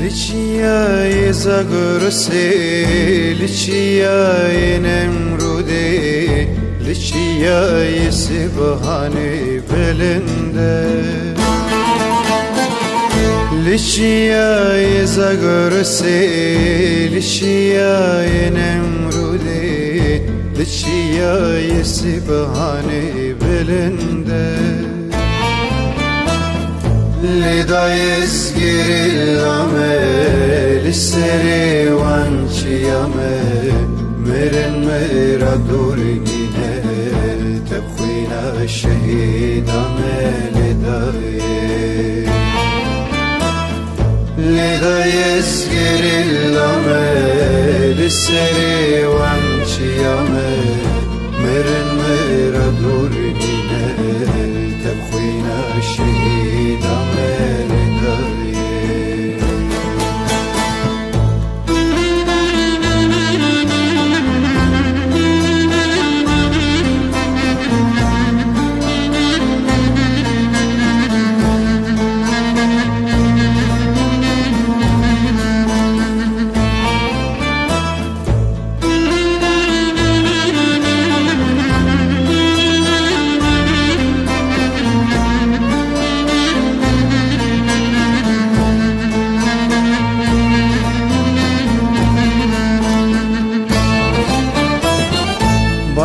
لچیای زگرسی لچیای نمروده لچیای سبحانی بلنده لچیای زگرسی لچیای نمروده لچیای سبحانی بلنده لدایز گیرلامه لسری وانچیامه مرن مرا دورگینه تبخینا شهیدامه لدایز گیرلامه لسری وانچیامه مرن مرا دورگینه تبخینا شهیدامه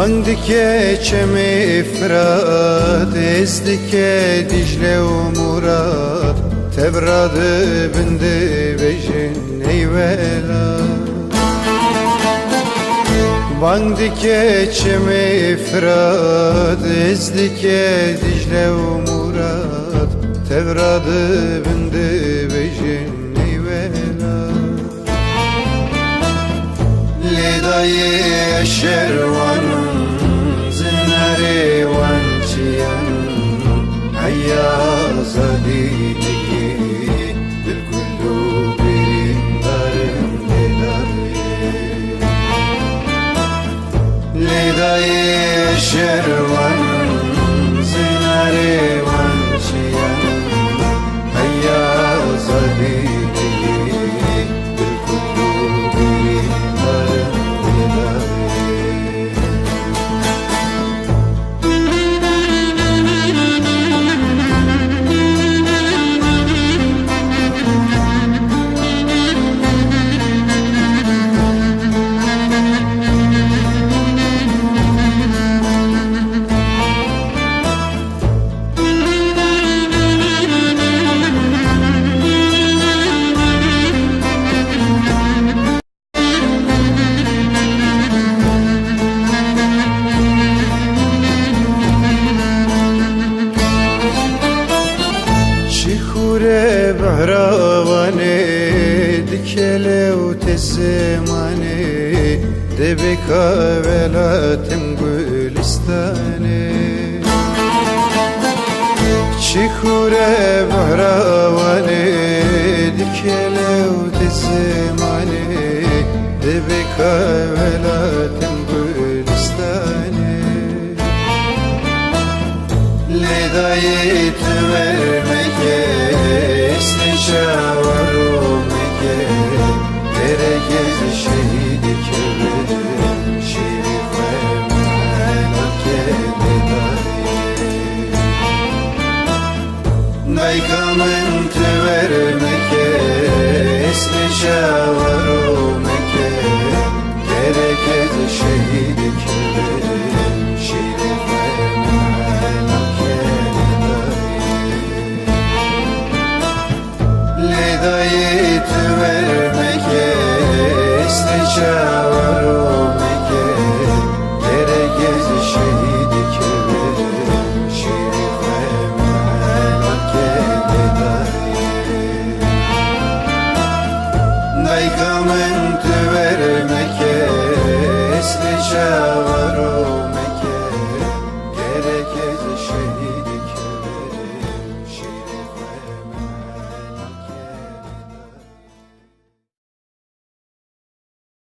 Bandike çemi Fırat, ezdike Dicle u Murat, Tebradı bindi bejin eyvela. Bandike çemi Fırat, ezdike Dicle u Murat, Tebradı bindi bejin eyvela. Lidayı şervanım زناري وانشيان هيا صديقي بالكل برندارم لداي شروان زناري وانشيان هيا صديقي بالكل برندارم بهراوانه دکله و تسمانه دبکا ولاتم گلستانه چیخوره بهراوانه دکله و تسمانه دبکا